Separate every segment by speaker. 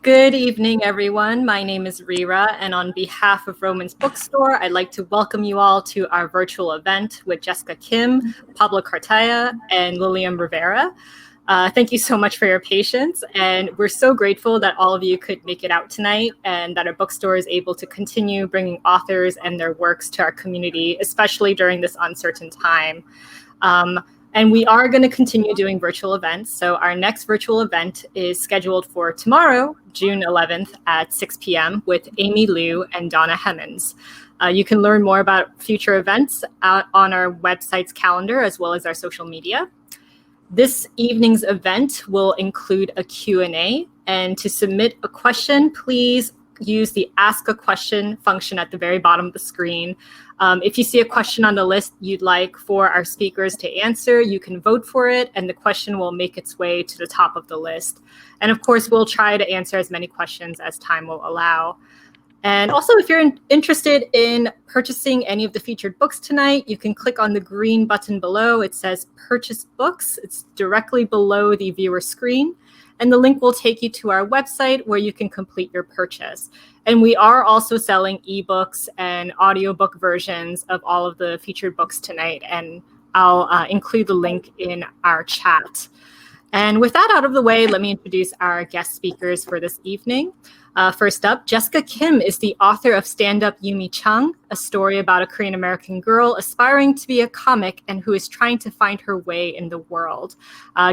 Speaker 1: Good evening, everyone. My name is Rira, and on behalf of Roman's Bookstore, I'd like to welcome you all to our virtual event with Jessica Kim, Pablo Cartaya, and Lilliam Rivera. Thank you so much for your patience, and we're so grateful that all of you could make it out tonight and that our bookstore is able to continue bringing authors and their works to our community, especially during this uncertain time. And we are going to continue doing virtual events. So our next virtual event is scheduled for tomorrow, June 11th at 6 p.m. with Amy Liu and Donna Hemmons. You can learn more about future events on our website's calendar as well as our social media. This evening's event will include a Q&A, and to submit a question, please use the Ask a Question function at the very bottom of the screen. If you see a question on the list you'd like for our speakers to answer, you can vote for it, and the question will make its way to the top of the list. And of course, we'll try to answer as many questions as time will allow. And also, if you're interested in purchasing any of the featured books tonight, you can click on the green button below. It says Purchase Books. It's directly below the viewer screen. And the link will take you to our website where you can complete your purchase. And we are also selling ebooks and audiobook versions of all of the featured books tonight. And I'll include the link in our chat. And with that out of the way, let me introduce our guest speakers for this evening. First up, Jessica Kim is the author of Stand Up Yumi Chung, a story about a Korean-American girl aspiring to be a comic and who is trying to find her way in the world.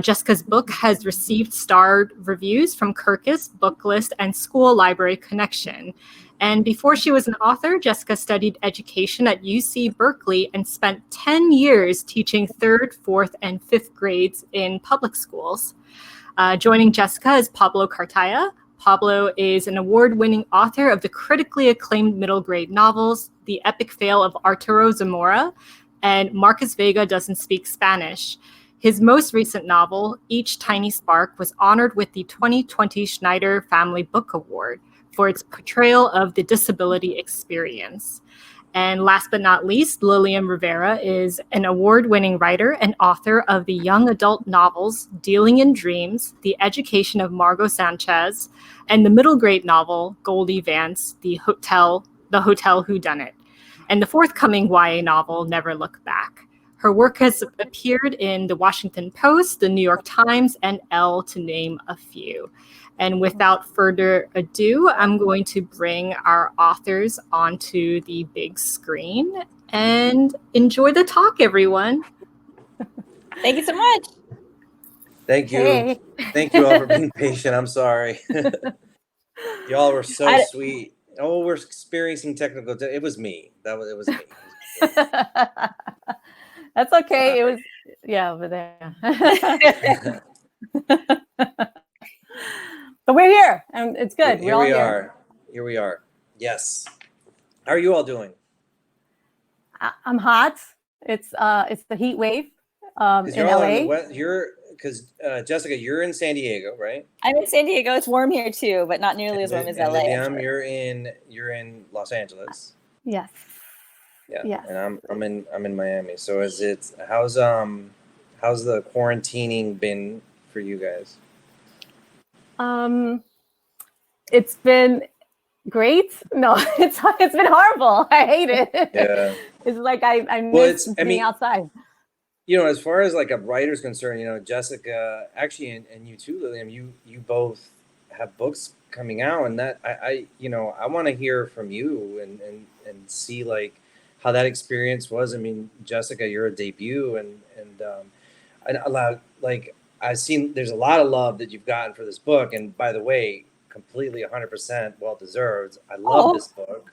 Speaker 1: Jessica's book has received starred reviews from Kirkus, Booklist, and School Library Connection. And before she was an author, Jessica studied education at UC Berkeley and spent 10 years teaching 3rd, 4th, and 5th grades in public schools. Joining Jessica is Pablo Cartaya. Pablo is an award-winning author of the critically acclaimed middle grade novels, The Epic Fail of Arturo Zamora, and Marcus Vega Doesn't Speak Spanish. His most recent novel, Each Tiny Spark, was honored with the 2020 Schneider Family Book Award for its portrayal of the disability experience. And last but not least, Lilliam Rivera is an award-winning writer and author of the young adult novels Dealing in Dreams, The Education of Margot Sanchez, and the middle grade novel Goldie, Vance, The Hotel Whodunit, and the forthcoming YA novel Never Look Back. Her work has appeared in the Washington Post, the New York Times, and Elle, to name a few. And without further ado, I'm going to bring our authors onto the big screen and enjoy the talk, everyone.
Speaker 2: Thank you so much.
Speaker 3: Thank you.
Speaker 2: Hey.
Speaker 3: Thank you all for being patient. I'm sorry. Y'all were so sweet. Oh, we're experiencing technical. It was me. It was me.
Speaker 2: That's okay. It was, over there. But we're here, and it's good.
Speaker 3: Here we are. Here we are. Yes. How are you all doing?
Speaker 2: I'm hot. It's the heat wave in LA.
Speaker 3: Because Jessica, you're in San Diego, right?
Speaker 4: I'm in San Diego. It's warm here too, but not nearly as warm as LA.
Speaker 3: Lilliam, you're in Los Angeles.
Speaker 2: Yes.
Speaker 3: Yeah. Yes. And I'm in Miami. So how's the quarantining been for you guys?
Speaker 2: It's been great. No, it's been horrible. I hate it.
Speaker 3: Yeah.
Speaker 2: It's like I miss being outside.
Speaker 3: You know, as far as like a writer's concerned, you know, Jessica, actually, and you too, Lilliam, you both have books coming out, and that I want to hear from you and see like how that experience was. I mean, Jessica, you're a debut, and a lot, like, I've seen there's a lot of love that you've gotten for this book, and by the way, completely 100% well deserved. I love this book,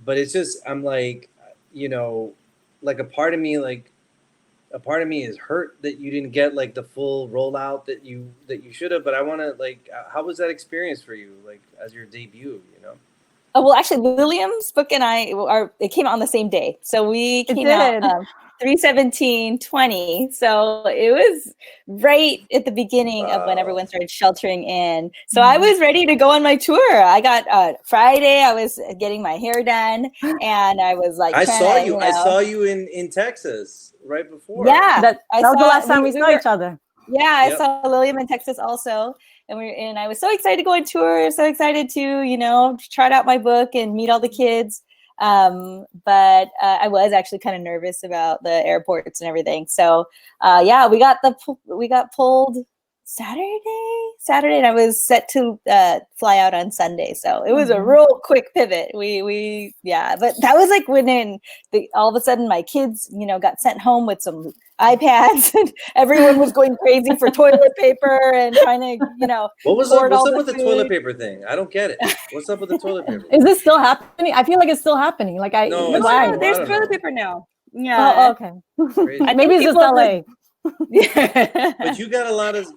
Speaker 3: but it's just I'm like, you know, like a part of me is hurt that you didn't get like the full rollout that you should have. But I want to like, how was that experience for you, like as your debut? You know.
Speaker 4: Oh well, actually, Lilliam's book and it came out on the same day, so we came out 3/17/20. So it was right at the beginning of when everyone started sheltering in. So I was ready to go on my tour. I got Friday. I was getting my hair done, and I was like,
Speaker 3: I saw you in Texas right before.
Speaker 4: Yeah,
Speaker 2: that was the last time we saw each other.
Speaker 4: Yeah, I saw Lilliam in Texas also. and I was so excited to go on tour, so excited to, try out my book and meet all the kids. But I was actually kind of nervous about the airports and everything. So we got pulled Saturday, and I was set to fly out on Sunday. So it was a real quick pivot. But that was like when all of a sudden my kids, got sent home with some iPads, and everyone was going crazy for toilet paper and trying to,
Speaker 3: what's up with the toilet paper thing? I don't get it. What's up with the toilet paper?
Speaker 2: Is this still happening? I feel like it's still happening. Like
Speaker 4: there's toilet paper now. Yeah.
Speaker 2: Oh, okay. Maybe it's just LA.
Speaker 3: Yeah. But you got a lot of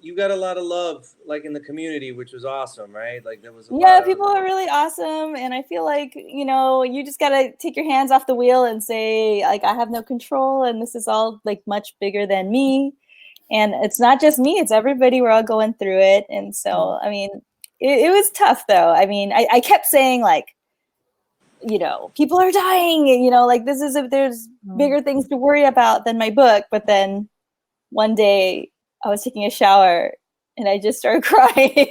Speaker 3: love, like in the community, which was awesome, right? Like there was
Speaker 4: people are really awesome, and I feel like you just gotta take your hands off the wheel and say, like, I have no control, and this is all like much bigger than me, and it's not just me, it's everybody. We're all going through it. And so I mean, it was tough though. I mean, I kept saying, like, people are dying, like there's bigger things to worry about than my book. But then one day I was taking a shower and I just started crying.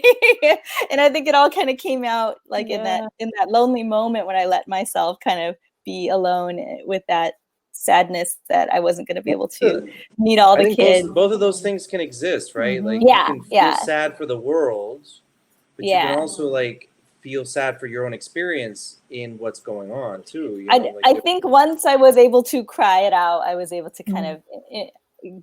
Speaker 4: And I think it all kind of came out like in that lonely moment when I let myself kind of be alone with that sadness that I wasn't going to be able to meet all the kids.
Speaker 3: Both of those things can exist, right? Like you can feel sad for the world, but you can also like feel sad for your own experience in what's going on too.
Speaker 4: I think once I was able to cry it out, I was able to kind of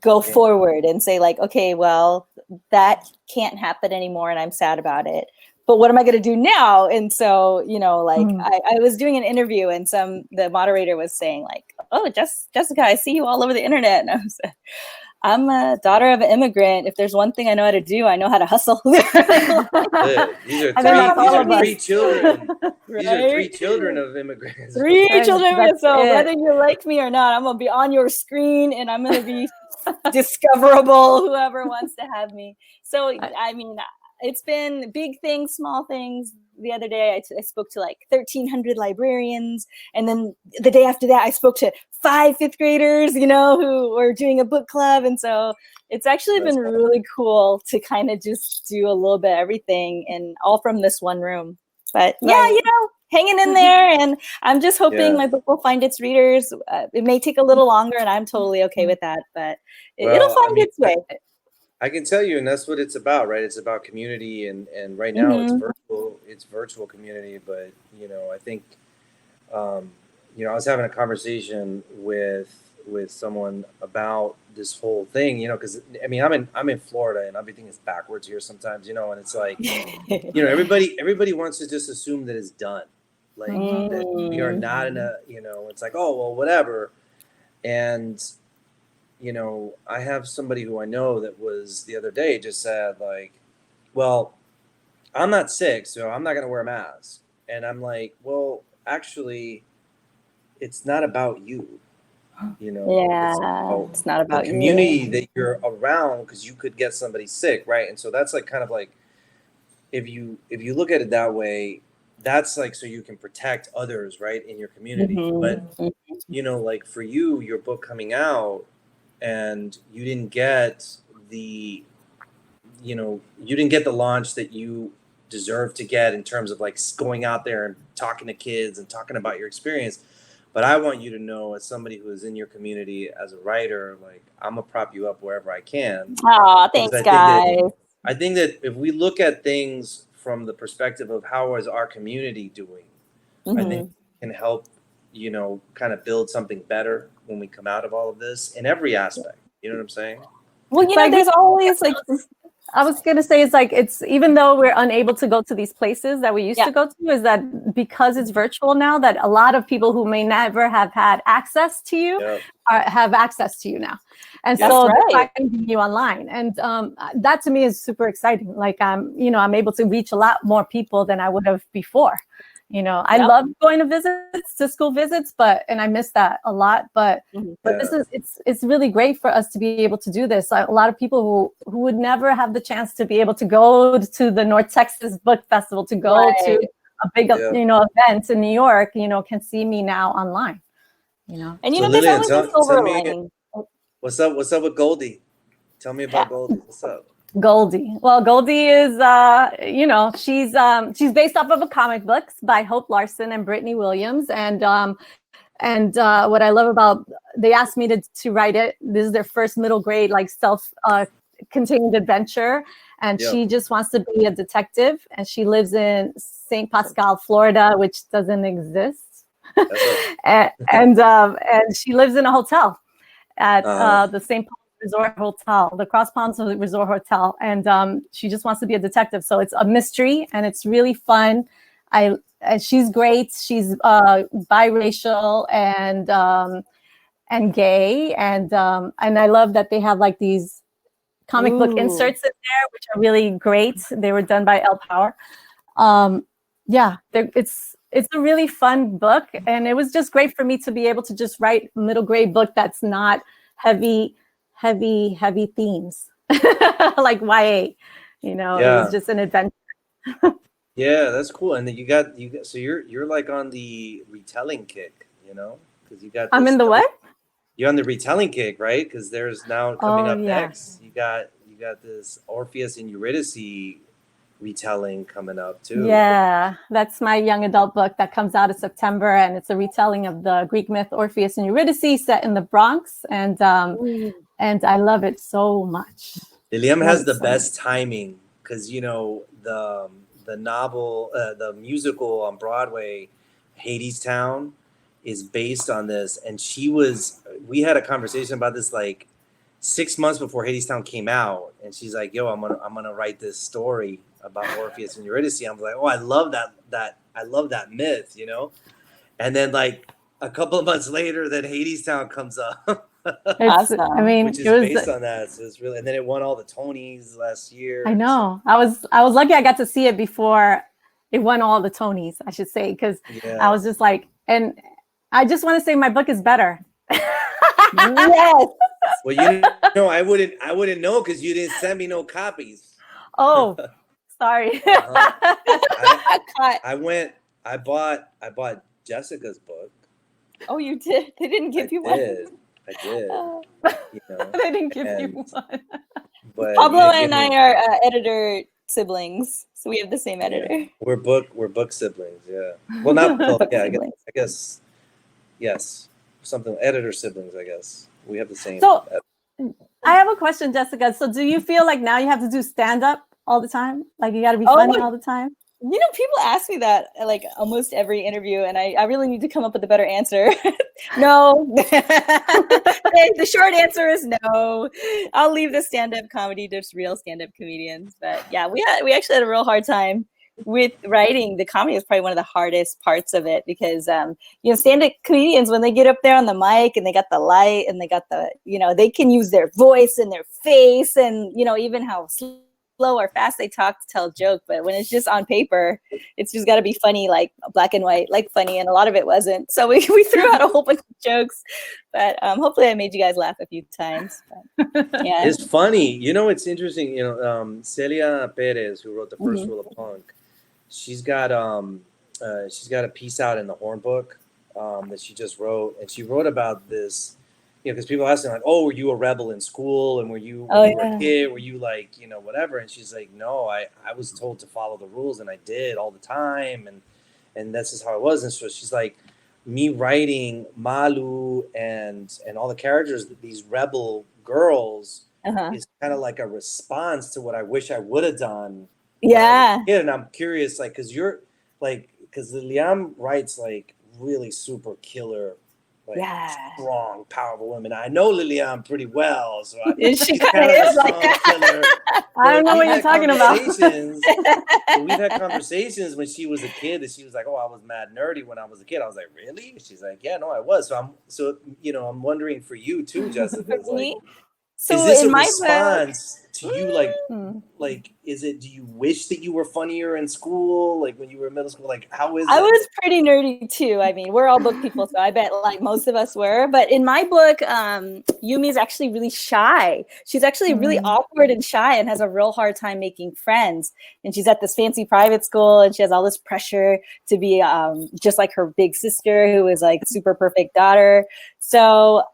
Speaker 4: go forward and say, like, okay, well, that can't happen anymore, and I'm sad about it. But what am I going to do now? And so, I was doing an interview, and the moderator was saying, like, oh, Jessica, I see you all over the internet. And I was like, I'm a daughter of an immigrant. If there's one thing I know how to do, I know how to hustle.
Speaker 3: These are three children. Right? These are three children of immigrants.
Speaker 4: Three children. So whether you like me or not, I'm going to be on your screen, and I'm going to be discoverable, whoever wants to have me. So, I mean, it's been big things, small things. The other day, I spoke to like 1,300 librarians. And then the day after that, I spoke to 5 fifth graders, who were doing a book club. And so it's actually been really cool to kind of just do a little bit of everything, and all from this one room. But hanging in there. And I'm just hoping my book will find its readers. It may take a little longer, and I'm totally okay with that, but it'll find its way.
Speaker 3: I can tell you, and that's what it's about, right? It's about community, and right now it's virtual community. But I think I was having a conversation with someone about this whole thing, because I mean I'm in Florida, and everything is backwards here sometimes, and it's like everybody wants to just assume that it's done, like that we are not in a it's like, oh well, whatever. And I have somebody who I know that was the other day just said, like, well, I'm not sick, so I'm not going to wear a mask. And I'm like, well, actually, it's not about you.
Speaker 4: It's not about
Speaker 3: the community that you're around, because you could get somebody sick, right? And so that's like kind of like, if you look at it that way, that's like so you can protect others, right, in your community. But like for you, your book coming out, and you didn't get the launch that you deserve to get in terms of like going out there and talking to kids and talking about your experience. But I want you to know, as somebody who is in your community as a writer, like, I'm gonna prop you up wherever I can.
Speaker 4: Oh, thanks, guys.
Speaker 3: I think that if we look at things from the perspective of how is our community doing, I think it can help, kind of build something better when we come out of all of this in every aspect. You know what I'm saying?
Speaker 4: Well, there's always like,
Speaker 2: I was going to say, it's even though we're unable to go to these places that we used to go to, is that because it's virtual now, that a lot of people who may never have had access to you have access to you now. And so they're finding you online. And that to me is super exciting. Like, I'm able to reach a lot more people than I would have before. I love going to visits, to school visits, and I miss that a lot. But it's really great for us to be able to do this. A lot of people who would never have the chance to be able to go to the North Texas Book Festival, to go to a big event in New York, can see me now online. And
Speaker 3: so
Speaker 4: there's always a silver lining.
Speaker 3: What's up with Goldie? Tell me about Goldie. What's up?
Speaker 2: Goldie. Well, Goldie is, she's based off of a comic books by Hope Larson and Brittany Williams. And what I love about, they asked me to write it. This is their first middle grade, like contained adventure. And she just wants to be a detective. And she lives in St. Pascal, Florida, which doesn't exist. and she lives in a hotel at the St. Paul Resort Hotel, the Cross Palms Resort Hotel, and she just wants to be a detective. So it's a mystery, and it's really fun. And she's great. She's biracial and gay, and I love that they have like these comic book inserts in there, which are really great. They were done by Elle Power. It's a really fun book, and it was just great for me to be able to just write a middle grade book that's not heavy themes like YA, It was just an adventure.
Speaker 3: Yeah, that's cool. And then you got so you're like on the retelling kick, because you got.
Speaker 2: I'm in the what?
Speaker 3: You're on the retelling kick, right? Because there's now coming up next. You got this Orpheus and Eurydice retelling coming up too.
Speaker 2: Yeah, that's my young adult book that comes out in September, and it's a retelling of the Greek myth Orpheus and Eurydice set in the Bronx, and I love it so much.
Speaker 3: Lilliam has the best timing because the novel, the musical on Broadway, Hadestown, is based on this, and we had a conversation about this like 6 months before Hadestown came out, and she's like, "Yo, I'm gonna write this story about Orpheus and Eurydice." I'm like, "Oh, I love that myth," And then like a couple of months later, then Hadestown comes up.
Speaker 2: Awesome. I mean,
Speaker 3: which is based on that. So it's really, and then it won all the Tonys last year.
Speaker 2: I know. I was lucky I got to see it before it won all the Tonys, I should say, because I was just like, and I just want to say my book is better.
Speaker 4: Yes.
Speaker 3: Well, I wouldn't know because you didn't send me no copies.
Speaker 2: Oh, sorry.
Speaker 3: I bought Jessica's book.
Speaker 4: Oh, you did? They didn't give you one?
Speaker 3: I did.
Speaker 2: They didn't give you one.
Speaker 3: But
Speaker 4: Pablo and I are editor siblings, so we have the same editor.
Speaker 3: Yeah. We're book siblings. Yeah. Well, not book. Yeah, I guess. Yes, something editor siblings. I guess we have the same.
Speaker 2: So, I have a question, Jessica. So, do you feel like now you have to do stand up all the time? Like you got to be funny all the time?
Speaker 4: People ask me that like almost every interview, and I really need to come up with a better answer. No. The short answer is no. I'll leave the stand-up comedy to real stand-up comedians. But yeah, we actually had a real hard time with writing. The comedy is probably one of the hardest parts of it because stand-up comedians, when they get up there on the mic and they got the light and they got the they can use their voice and their face and even how slow or fast they talk to tell a joke, but when it's just on paper, it's just got to be funny, like black and white, like funny, and a lot of it wasn't. So we threw out a whole bunch of jokes, but hopefully I made you guys laugh a few times. But, yeah,
Speaker 3: it's funny. It's interesting. Celia Perez, who wrote the first Rule of Punk, she's got a piece out in the Horn book that she just wrote, and she wrote about this. Because people ask her like, "Oh, were you a rebel in school? And were you a kid? Were you like, whatever?" And she's like, "No, I was told to follow the rules, and I did all the time, and this is how it was." And so she's like, me writing Malu and all the characters, these rebel girls, is kind of like a response to what I wish I would have done.
Speaker 4: Yeah.
Speaker 3: And I'm curious, like, because Lilliam writes like really super killer. Strong, powerful women. I know Lilliam pretty well, so
Speaker 4: she kind of is like
Speaker 2: that. I don't know what you're talking about.
Speaker 3: We've had conversations when she was a kid, and she was like, "Oh, I was mad nerdy when I was a kid." I was like, "Really?" She's like, "Yeah, no, I was." So I'm wondering for you too, Jessica.
Speaker 4: So
Speaker 3: is this
Speaker 4: in
Speaker 3: a
Speaker 4: my
Speaker 3: response to you? Like, is it? Do you wish that you were funnier in school, like when you were in middle school? Like, how is it?
Speaker 4: I was pretty nerdy too. I mean, we're all book people, so I bet like most of us were. But in my book, Yumi is actually really shy. She's actually really awkward and shy, and has a real hard time making friends. And she's at this fancy private school, and she has all this pressure to be just like her big sister, who is like super perfect daughter. So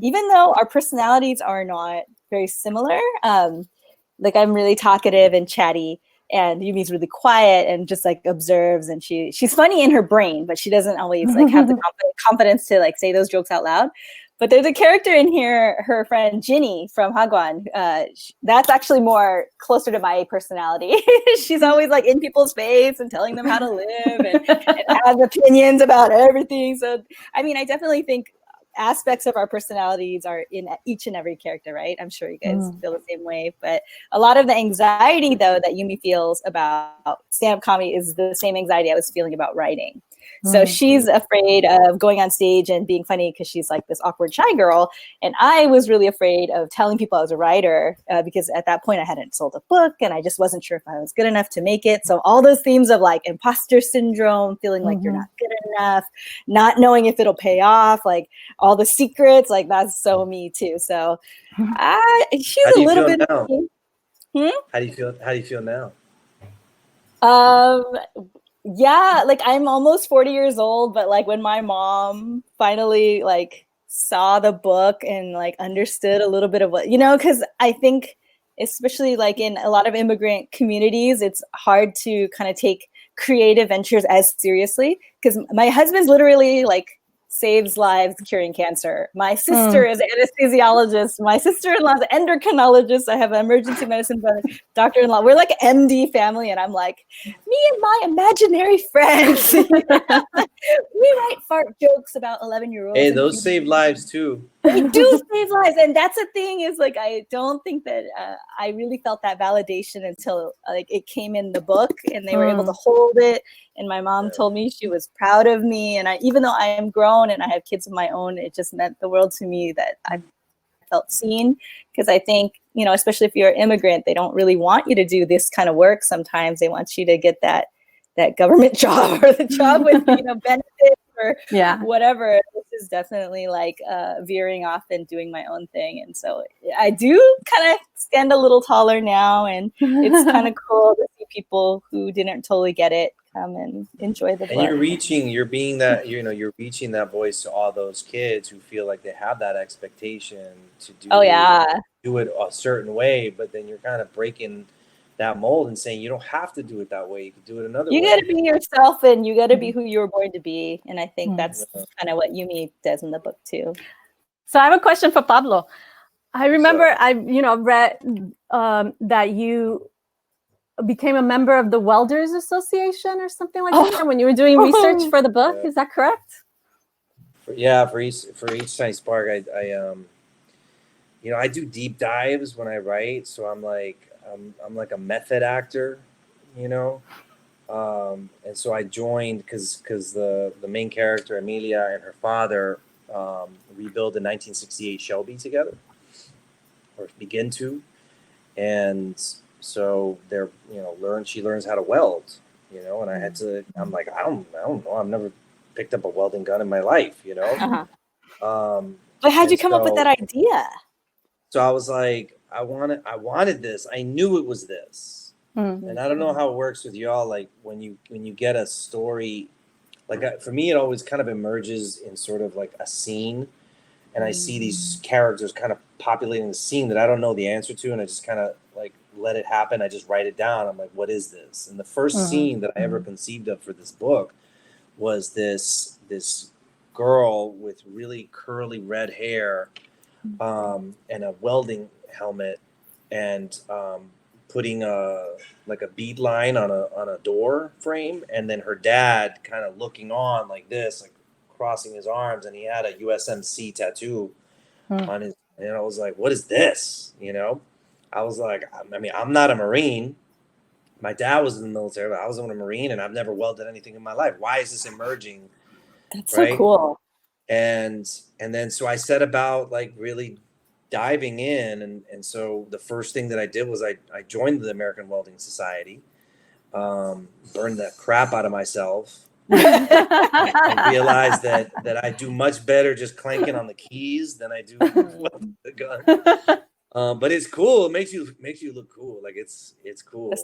Speaker 4: even though our personalities are not very similar, like I'm really talkative and chatty, and Yumi's really quiet and just like observes, and she's funny in her brain, but she doesn't always like have the confidence to like say those jokes out loud. But there's a character in here, her friend Ginny from Hagwon. That's actually more closer to my personality. She's always like in people's face and telling them how to live and has opinions about everything. So, I mean, I definitely think aspects of our personalities are in each and every character, right? I'm sure you guys feel the same way. But a lot of the anxiety, though, that Yumi feels about stand-up comedy is the same anxiety I was feeling about writing. So she's afraid of going on stage and being funny because she's like this awkward shy girl. And I was really afraid of telling people I was a writer because at that point I hadn't sold a book and I just wasn't sure if I was good enough to make it. So all those themes of like imposter syndrome, feeling like you're not good enough, not knowing if it'll pay off, like all the secrets, like that's so me too. So she's a little bit.
Speaker 3: How do you feel? How do you feel now?
Speaker 4: Yeah, like I'm almost 40 years old, but like when my mom finally like saw the book and like understood a little bit of what, because I think especially like in a lot of immigrant communities, it's hard to kind of take creative ventures as seriously because my husband's literally like saves lives curing cancer. My sister is an anesthesiologist. My sister-in-law is an endocrinologist. I have an emergency medicine doctor-in-law. We're like an MD family, and I'm like, me and my imaginary friends. We write fart jokes about 11-year-olds.
Speaker 3: Hey, those save lives too.
Speaker 4: They do save lives, and that's the thing is like I don't think that I really felt that validation until like it came in the book, and they were able to hold it. And my mom told me she was proud of me. And even though I am grown and I have kids of my own, it just meant the world to me that I felt seen. Because I think, especially if you're an immigrant, they don't really want you to do this kind of work. Sometimes they want you to get that government job or the job with, benefits or whatever. This is definitely like veering off and doing my own thing. And so I do kind of stand a little taller now. And it's kind of cool to see people who didn't totally get it come and enjoy the book.
Speaker 3: And you're reaching that voice to all those kids who feel like they have that expectation to do it a certain way, but then you're kind of breaking that mold and saying you don't have to do it that way. You can do it another way.
Speaker 4: You got to be yourself and you got to be who you were born to be. And I think that's kind of what Yumi does in the book too.
Speaker 2: So I have a question for Pablo. I remember I read that you became a member of the Welders Association or something like that when you were doing research for the book. Is that correct?
Speaker 3: For each Tiny Spark, I do deep dives when I write. So I'm like a method actor, and so I joined because the main character Emilia and her father rebuild the 1968 Shelby together, or begin to, and so they're she learns how to weld, and I had to. I'm like I don't know. I've never picked up a welding gun in my life,
Speaker 4: But how'd you come up with that idea?
Speaker 3: So I was like, I wanted this. I knew it was this. And I don't know how it works with y'all. Like when you get a story, like for me, it always kind of emerges in sort of like a scene, and I see these characters kind of populating the scene that I don't know the answer to, and I just kind of like let it happen. I just write it down. I'm like, what is this? And the first scene that I ever conceived of for this book was this girl with really curly red hair, and a welding helmet, and putting a bead line on a door frame, and then her dad kind of looking on like this, like crossing his arms, and he had a USMC tattoo on his. And I was like, what is this? I was like, I'm not a Marine. My dad was in the military, but I wasn't a Marine, and I've never welded anything in my life. Why is this emerging?
Speaker 4: That's so cool.
Speaker 3: And then so I set about like really diving in, and so the first thing that I did was I joined the American Welding Society, burned the crap out of myself, and realized that I do much better just clanking on the keys than I do welding the gun. But it's cool. It makes you look cool. Like it's cool.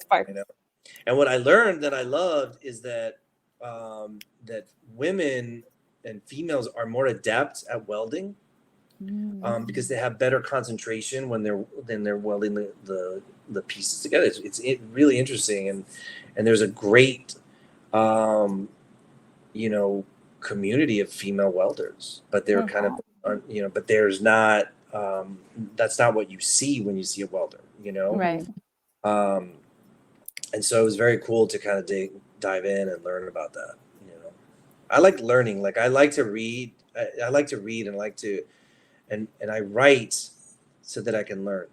Speaker 3: And what I learned that I loved is that that women and females are more adept at welding, because they have better concentration when they're welding the the pieces together. It's really interesting, and there's a great, you know, community of female welders, but they're kind of, you know, but there's not, that's not what you see when you see a welder, you know?
Speaker 2: Right.
Speaker 3: And so it was very cool to kind of dive in and learn about that, you know? I like learning, like I like to read, I like to read and like to, and I write so that I can learn.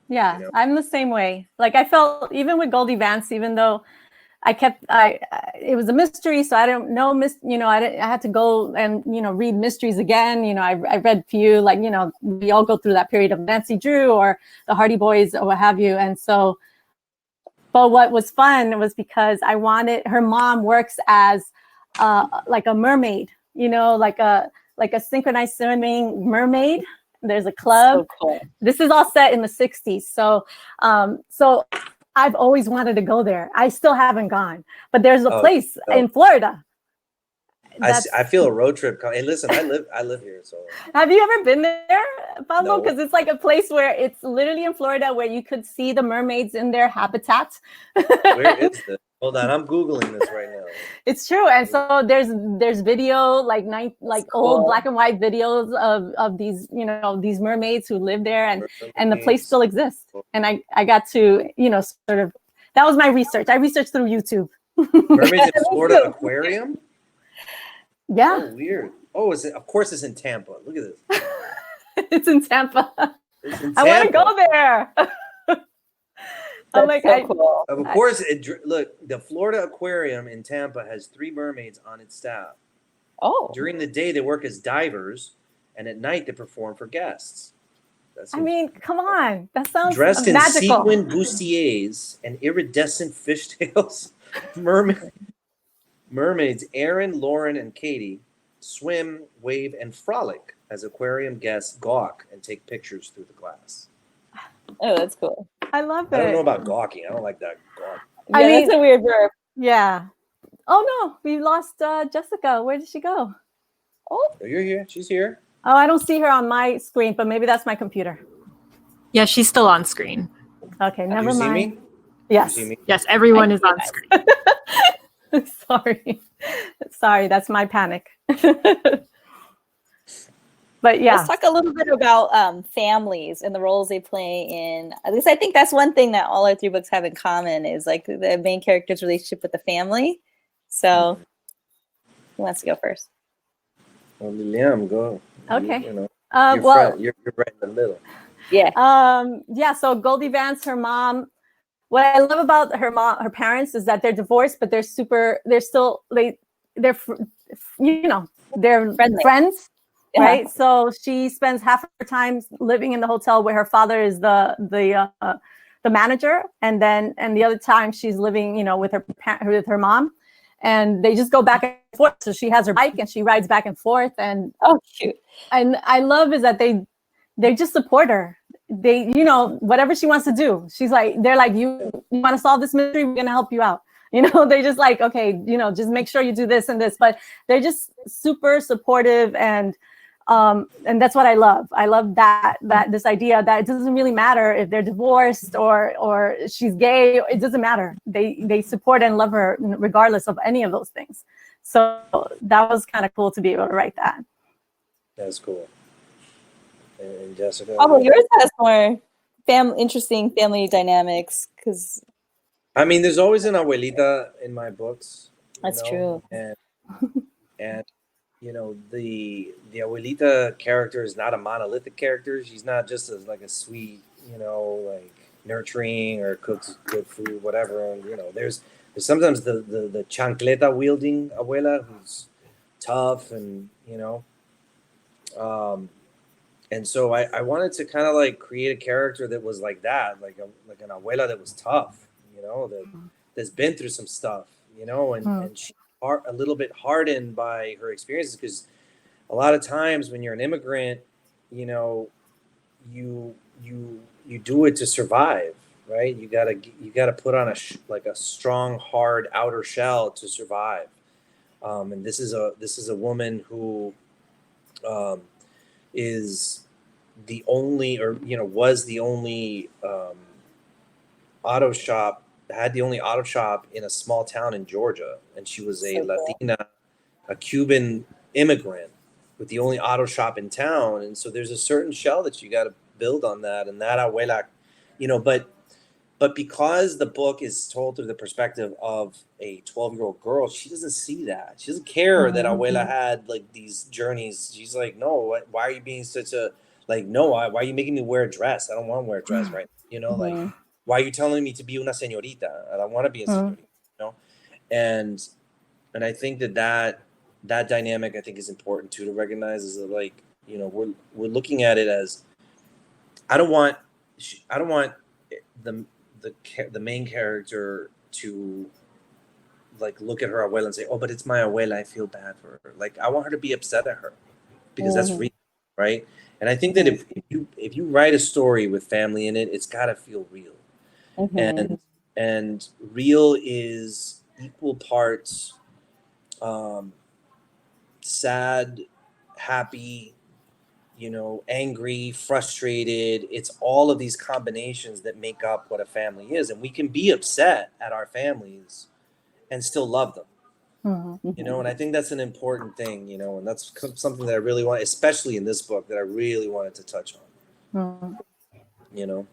Speaker 2: Yeah,
Speaker 3: you know?
Speaker 2: I'm the same way. Like I felt even with Goldie Vance, even though it was a mystery, so I don't know, you know, I had to go and, you know, read mysteries again. You know, I read a few, like, you know, we all go through that period of Nancy Drew or the Hardy Boys or what have you. And so, but what was fun was because I wanted, her mom works as like a mermaid, you know, like a synchronized swimming mermaid. There's a club.
Speaker 4: So cool.
Speaker 2: This is all set in the 60s. So, so I've always wanted to go there. I still haven't gone, but there's a place in Florida.
Speaker 3: I feel a road trip. Hey, listen, I live here. So
Speaker 2: have you ever been there, Pablo?
Speaker 3: No.
Speaker 2: Because it's like a place where it's literally in Florida where you could see the mermaids in their habitat.
Speaker 3: Where is this? Hold on, I'm Googling this right now.
Speaker 2: It's true. And so there's video, like old black and white videos of these, you know, these mermaids who live there, and the place still exists. And I got to, you know, sort of, that was my research. I researched through YouTube.
Speaker 3: Mermaids in Florida Aquarium?
Speaker 2: Yeah.
Speaker 3: Oh, weird. Oh, of course it's in Tampa. Look at this.
Speaker 2: It's in Tampa.
Speaker 3: It's in Tampa.
Speaker 2: I want to go there. I'm like,
Speaker 4: so cool.
Speaker 3: Of course, look, the Florida Aquarium in Tampa has 3 mermaids on its staff.
Speaker 4: Oh.
Speaker 3: During the day, they work as divers, and at night, they perform for guests.
Speaker 2: I mean, come on. That sounds
Speaker 3: dressed in
Speaker 2: magical.
Speaker 3: sequin bustiers and iridescent fishtails. Mermaids Erin, Lauren, and Katie swim, wave, and frolic as aquarium guests gawk and take pictures through the glass.
Speaker 4: Oh, that's cool.
Speaker 2: I love it.
Speaker 3: I don't know about gawking. I don't like that gawk.
Speaker 4: Yeah, I mean, that's a weird verb.
Speaker 2: Yeah. Oh no, we lost Jessica. Where did she go?
Speaker 3: Oh, you're here. She's here.
Speaker 2: Oh, I don't see her on my screen, but maybe that's my computer.
Speaker 1: Yeah, she's still on screen.
Speaker 2: Okay, never
Speaker 3: you
Speaker 2: mind.
Speaker 3: See me?
Speaker 2: Yes.
Speaker 3: You see me?
Speaker 1: Yes, everyone is on screen.
Speaker 2: Sorry, that's my panic. But yeah,
Speaker 4: let's talk a little bit about families and the roles they play in. At least I think that's one thing that all our 3 books have in common is like the main character's relationship with the family. So, who wants to go first?
Speaker 3: Well, Lilliam, go.
Speaker 2: Okay.
Speaker 3: You know, you're right in the middle.
Speaker 4: Yeah.
Speaker 2: Yeah. So Goldie Vance, her mom. What I love about her parents is that they're divorced, but they're you know, they're friends. Right. So she spends half of her time living in the hotel where her father is the manager. And the other time she's living, you know, with her mom, and they just go back and forth. So she has her bike and she rides back and forth. And
Speaker 4: oh, cute.
Speaker 2: And I love is that they just support her. They, you know, whatever she wants to do, they're like, you want to solve this mystery? We're going to help you out. You know, they just like, okay, you know, just make sure you do this and this, but they're just super supportive. And that's what I love. I love that this idea that it doesn't really matter if they're divorced or she's gay. It doesn't matter. They support and love her regardless of any of those things. So that was kind of cool to be able to write that.
Speaker 3: That's cool. And Jessica.
Speaker 4: Although yours has more interesting family dynamics because.
Speaker 3: I mean, there's always an abuelita in my books.
Speaker 4: That's true.
Speaker 3: And you know, the abuelita character is not a monolithic character. She's not just like a sweet, you know, like nurturing or cooks good food, whatever. And you know, there's sometimes the chancleta wielding abuela who's tough and you know. And so I wanted to kind of like create a character that was like that, like an abuela that was tough, you know, that's been through some stuff, you know, and she's a little bit hardened by her experiences because a lot of times when you're an immigrant, you know, you do it to survive, right? You gotta put on a strong, hard outer shell to survive. And this is a woman who is the only, or you know, was the only auto shop, had the only auto shop in a small town in Georgia, and she was a Latina, a Cuban immigrant with the only auto shop in town. And so there's a certain shell that you got to build on that, and that abuela, you know, but because the book is told through the perspective of a 12-year-old girl, she doesn't see that. She doesn't care that abuela had like these journeys. She's like, no, why are you being such a, like, no, why are you making me wear a dress? I don't want to wear a dress, right? You know, like, why are you telling me to be una señorita? I don't want to be a señorita, you know? And I think that dynamic, I think, is important too, to recognize, is that, like, you know, we're looking at it as, I don't want the main character to like look at her abuela and say, oh, but it's my abuela, I feel bad for her. Like, I want her to be upset at her, because that's real, right? And I think that if you write a story with family in it, it's got to feel real. And real is equal parts sad, happy, you know, angry, frustrated. It's all of these combinations that make up what a family is. And we can be upset at our families and still love them, you know? And I think that's an important thing, you know, and that's something that I really want, especially in this book, that I really wanted to touch on, you know?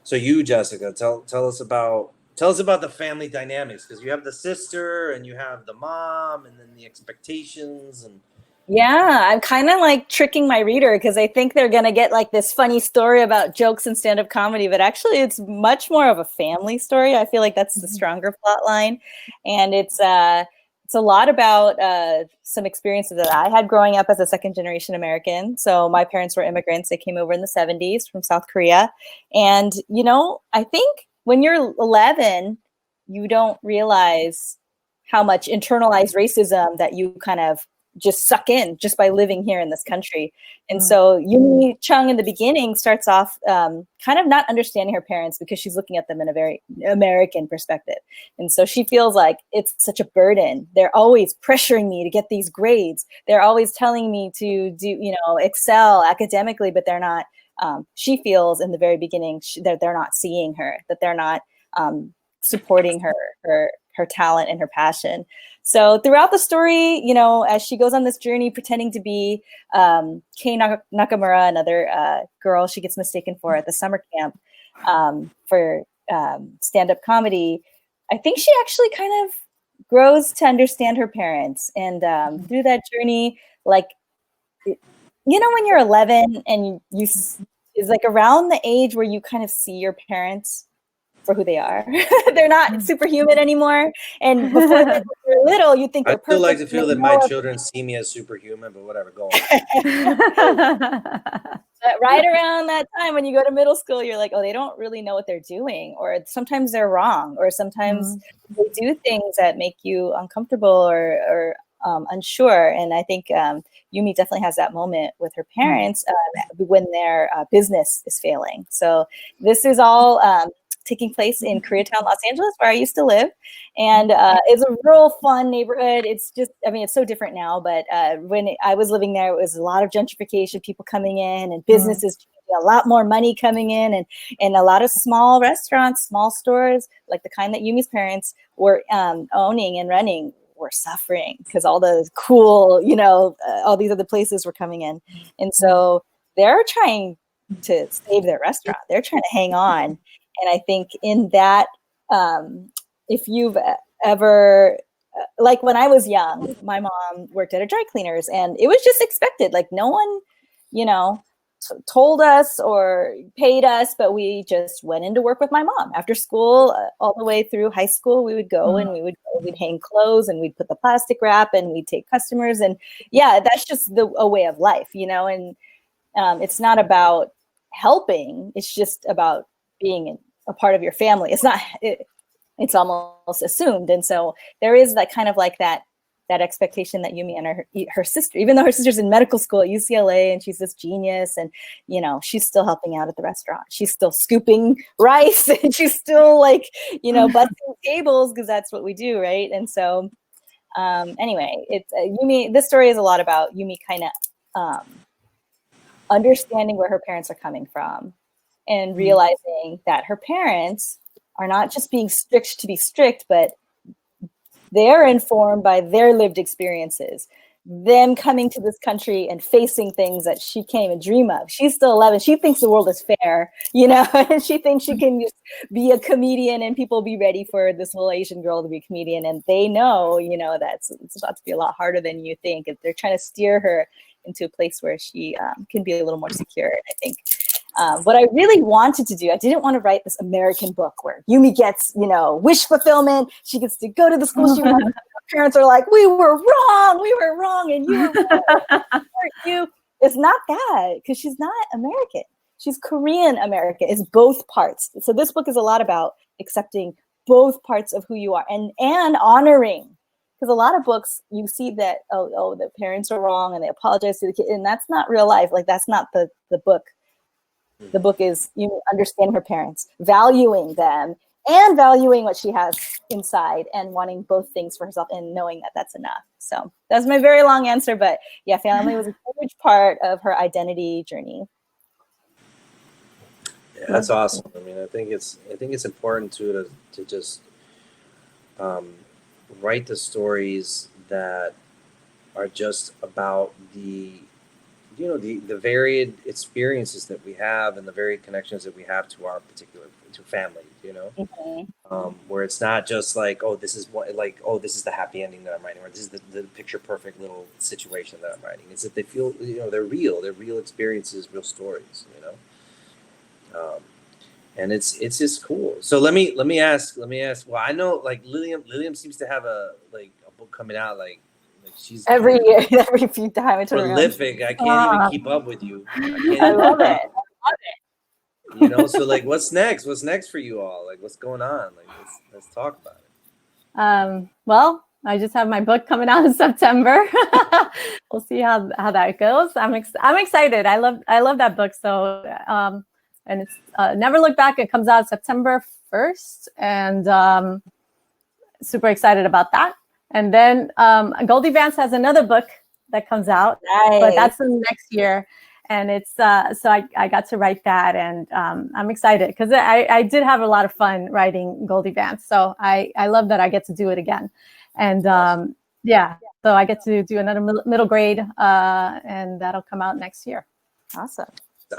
Speaker 3: So you, Jessica, tell us about the family dynamics, because you have the sister and you have the mom, and then the expectations. And
Speaker 4: yeah, I'm kind of like tricking my reader, because I think they're going to get like this funny story about jokes and stand-up comedy, but actually it's much more of a family story. I feel like that's the stronger plot line. And it's a lot about some experiences that I had growing up as a second-generation American. So my parents were immigrants. They came over in the 70s from South Korea. And, you know, I think when you're 11, you don't realize how much internalized racism that you kind of just suck in just by living here in this country. And so Yumi Chung in the beginning starts off kind of not understanding her parents, because she's looking at them in a very American perspective. And so she feels like it's such a burden. They're always pressuring me to get these grades. They're always telling me to do, you know, excel academically, but they're not, she feels in the very beginning that they're not seeing her, that they're not supporting her talent and her passion. So throughout the story, you know, as she goes on this journey pretending to be Kei Nakamura, another girl she gets mistaken for at the summer camp for stand-up comedy, I think she actually kind of grows to understand her parents. And through that journey, like, you know, when you're 11 and you is like around the age where you kind of see your parents for who they are. They're not superhuman anymore. And before that, when you're little, you think they're perfect.
Speaker 3: I still like to feel that my children see me as superhuman, but whatever, go on.
Speaker 4: But right around that time, when you go to middle school, you're like, oh, they don't really know what they're doing. Or sometimes they're wrong. Or sometimes they do things that make you uncomfortable or unsure. And I think Yumi definitely has that moment with her parents when their business is failing. So this is all taking place in Koreatown, Los Angeles, where I used to live. And it's a real fun neighborhood. It's just, I mean, it's so different now, but when I was living there, it was a lot of gentrification, people coming in and businesses, a lot more money coming in, and a lot of small restaurants, small stores, like the kind that Yumi's parents were owning and running, were suffering because all the cool, you know, all these other places were coming in. And so they're trying to save their restaurant. They're trying to hang on. And I think in that, if you've ever, like when I was young, my mom worked at a dry cleaners, and it was just expected. Like no one, you know, told us or paid us, but we just went into work with my mom after school, all the way through high school. We would go and we'd hang clothes, and we'd put the plastic wrap, and we'd take customers. And yeah, that's just a way of life, you know, and it's not about helping. It's just about being a part of your family. It's not, it's almost assumed. And so there is that kind of like that expectation that Yumi and her sister, even though her sister's in medical school at UCLA and she's this genius, and, you know, she's still helping out at the restaurant. She's still scooping rice, and she's still like, you know, busting tables, because that's what we do. Right. And so anyway, it's Yumi, this story is a lot about Yumi kind of understanding where her parents are coming from, and realizing that her parents are not just being strict to be strict, but they're informed by their lived experiences, them coming to this country and facing things that she can't even dream of. She's still 11. She thinks the world is fair, and she thinks she can just be a comedian and people be ready for this little Asian girl to be a comedian. And they know, that it's about to be a lot harder than you think. And they're trying to steer her into a place where she can be a little more secure. And I think what I really wanted to do, I didn't want to write this American book where Yumi gets, wish fulfillment. She gets to go to the school she wants. Her parents are like, we were wrong, and you were wrong. You. It's not that, because she's not American. She's Korean American. It's both parts. So this book is a lot about accepting both parts of who you are and honoring. Because a lot of books, you see that, the parents are wrong and they apologize to the kid, and that's not real life. Like, that's not the book. The book is you understand her parents, valuing them and valuing what she has inside and wanting both things for herself and knowing that that's enough. So that's my very long answer. But yeah, family was a huge part of her identity journey.
Speaker 3: Yeah, that's awesome. I mean, I think it's important to just write the stories that are just about the varied experiences that we have and the varied connections that we have to our particular family, where it's not just like, this is the happy ending that I'm writing, or this is the picture perfect little situation that I'm writing. It's that they feel, they're real experiences, real stories, and it's just cool. So let me ask. Well, I know like Lilliam seems to have a book coming out like she's
Speaker 4: every year, every few times.
Speaker 3: Prolific. I can't even keep up with you.
Speaker 4: I love it.
Speaker 3: So like, what's next? What's next for you all? Like, what's going on? Like, let's talk about it.
Speaker 2: Well, I just have my book coming out in September. We'll see how that goes. I'm excited. I love that book. So, and it's Never Look Back. It comes out September 1st, and super excited about that. And then Goldie Vance has another book that comes out, but that's in next year. And it's so I got to write that, and I'm excited because I did have a lot of fun writing Goldie Vance. So I love that I get to do it again. And so I get to do another middle grade, and that'll come out next year.
Speaker 4: Awesome.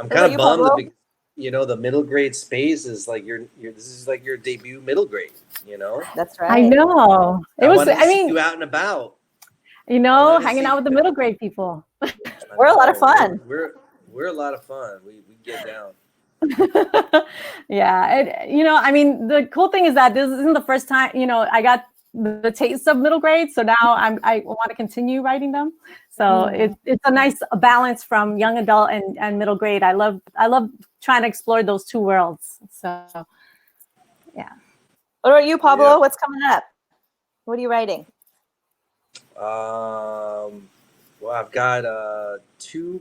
Speaker 3: I'm kind of bummed that the middle grade space is like this is like your debut middle grade.
Speaker 4: That's right.
Speaker 2: I know.
Speaker 3: I mean, you out and about.
Speaker 2: Hanging out with the middle grade people.
Speaker 4: We're a lot of fun.
Speaker 3: We're a lot of fun. We get down.
Speaker 2: Yeah. I mean, the cool thing is that this isn't the first time, I got the taste of middle grade. So now I want to continue writing them. So it's a nice balance from young adult and middle grade. I love trying to explore those two worlds. So, yeah.
Speaker 4: What about you, Pablo? Yeah. What's coming up? What are you writing?
Speaker 3: Well, I've got two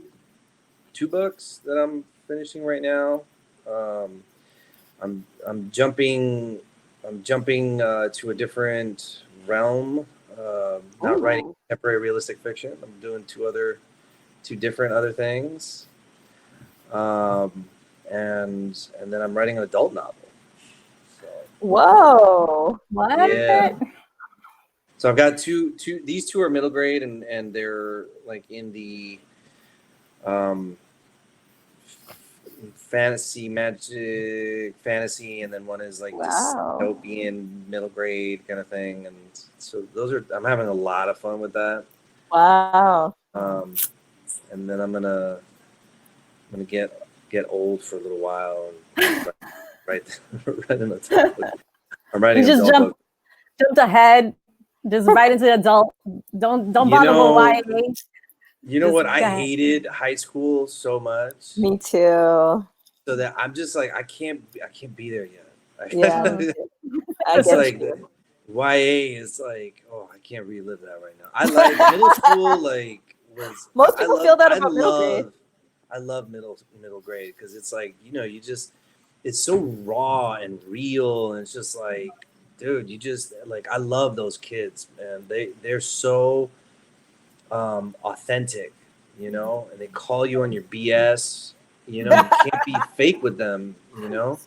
Speaker 3: books that I'm finishing right now. I'm jumping to a different realm. Not writing contemporary realistic fiction. I'm doing two different other things. And then I'm writing an adult novel. So,
Speaker 4: whoa! What?
Speaker 3: Yeah. So I've got two. These two are middle grade, and they're like in the fantasy, magic, fantasy, and then one is like dystopian middle grade kind of thing. And so I'm having a lot of fun with that.
Speaker 4: Wow.
Speaker 3: And then I'm gonna get old for a little while and write an adult book. I'm writing an adult book.
Speaker 2: Jumped ahead. Just right into the adult. Don't bother with YA.
Speaker 3: You know what? I hated high school so much.
Speaker 4: Me too.
Speaker 3: So that I'm just like I can't be there yet.
Speaker 4: Yeah.
Speaker 3: It's like YA is like, I can't relive that right now. I like middle school.
Speaker 4: Most people feel that about middle grade.
Speaker 3: I love middle grade because it's like it's so raw and real, and it's just like, dude, I love those kids, man. They're so authentic, and they call you on your BS, You know, you can't be fake with them. You know,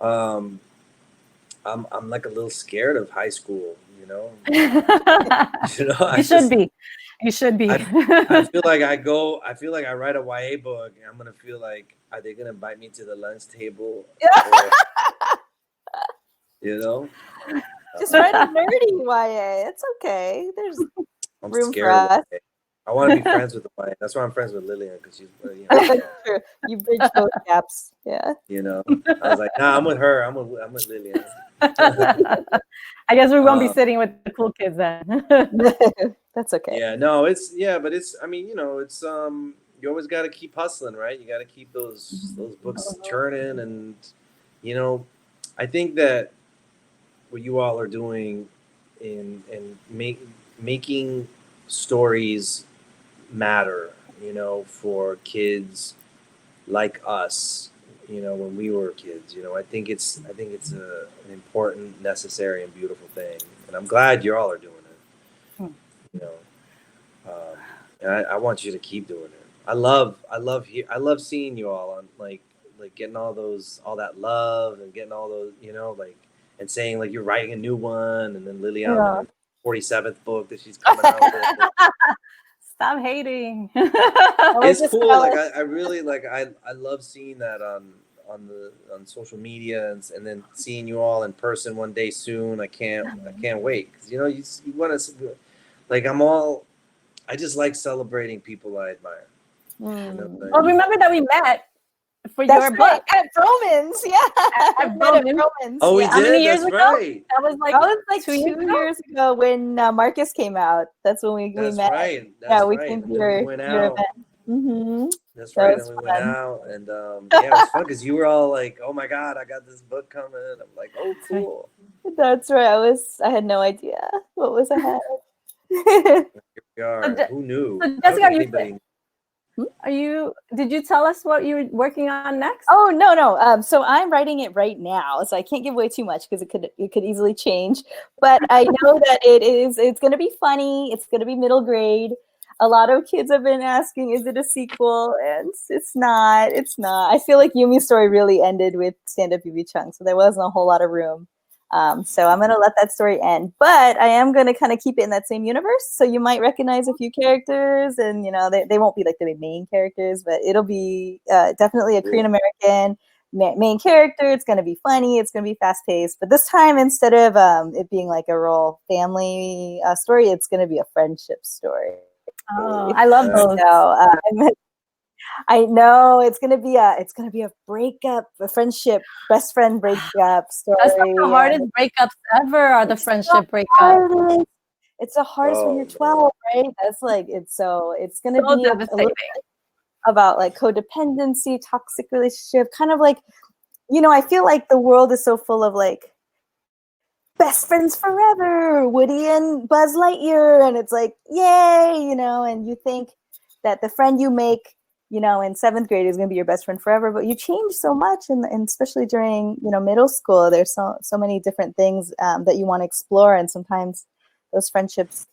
Speaker 3: I'm like a little scared of high school. You know,
Speaker 2: You should be. You should be.
Speaker 3: I feel like I feel like I write a YA book, and I'm gonna feel like, are they gonna invite me to the lunch table? Or, you know,
Speaker 4: just write a nerdy YA. It's okay. There's room for us.
Speaker 3: I want to be friends with the YA. That's why I'm friends with Lillian, because she's.
Speaker 4: That's true. You bridge both gaps. Yeah.
Speaker 3: You know, I was like, nah, I'm with her. I'm with Lillian.
Speaker 2: I guess we won't be sitting with the cool kids then.
Speaker 4: That's okay.
Speaker 3: Yeah, no, but it's. I mean, you know, it's you always got to keep hustling, right? You got to keep those books churning, and you know, I think that what you all are doing in making stories matter, you know, for kids like us, you know, when we were kids, you know, I think it's an important, necessary, and beautiful thing, and I'm glad you all are doing it. You know, and I want you to keep doing it. I love seeing you all on like getting all that love and getting all those, you know, like, and saying like you're writing a new one, and then Lillian 47th book that she's coming out with.
Speaker 2: Stop hating.
Speaker 3: It's cool. Like I really like I love seeing that on social media, and then seeing you all in person one day soon. I can't wait, because you know you want to, like, I just like celebrating people I admire. You know,
Speaker 2: Oh, remember that we met for
Speaker 4: That's
Speaker 2: your book
Speaker 4: at Romans,
Speaker 2: at Romans.
Speaker 3: Oh, we
Speaker 2: How
Speaker 3: did.
Speaker 2: many years
Speaker 3: That's
Speaker 2: ago?
Speaker 3: right.
Speaker 2: That was like
Speaker 4: 2 years ago when Marcus came out. That's when we met.
Speaker 3: Right.
Speaker 4: We came to your event. Mm-hmm.
Speaker 3: That's right. And we went out, and yeah, it was fun because you were all like, "Oh my God, I got this book coming." I'm like, "Oh, cool."
Speaker 4: That's right. I had no idea what was ahead.
Speaker 3: Here we are. Who knew?
Speaker 2: So Jessica, did you tell us what you were working on next?
Speaker 4: Oh, no. So I'm writing it right now, so I can't give away too much because it could easily change. But I know that it's going to be funny. It's going to be middle grade. A lot of kids have been asking, is it a sequel? And it's not. I feel like Yumi's story really ended with Stand Up Yumi Chung, so there wasn't a whole lot of room. So I'm going to let that story end, but I am going to kind of keep it in that same universe. So you might recognize a few characters, and, you know, they won't be like the main characters, but it'll be definitely a Korean American main character. It's going to be funny. It's going to be fast paced, but this time, instead of it being like a real family story, it's going to be a friendship story.
Speaker 2: Oh, I love those.
Speaker 4: So, I know it's gonna be a breakup, a friendship, best friend breakup story.
Speaker 2: That's like the hardest breakups ever. Are the friendship breakups?
Speaker 4: It's the hardest when you're 12, right? That's like it's gonna be a little bit about like codependency, toxic relationship, kind of like, you know, I feel like the world is so full of like best friends forever, Woody and Buzz Lightyear, and it's like, yay, you know, and you think that the friend you make, you know, in 7th grade is going to be your best friend forever, but you change so much, and especially during, you know, middle school, there's so many different things that you want to explore, and sometimes those friendships,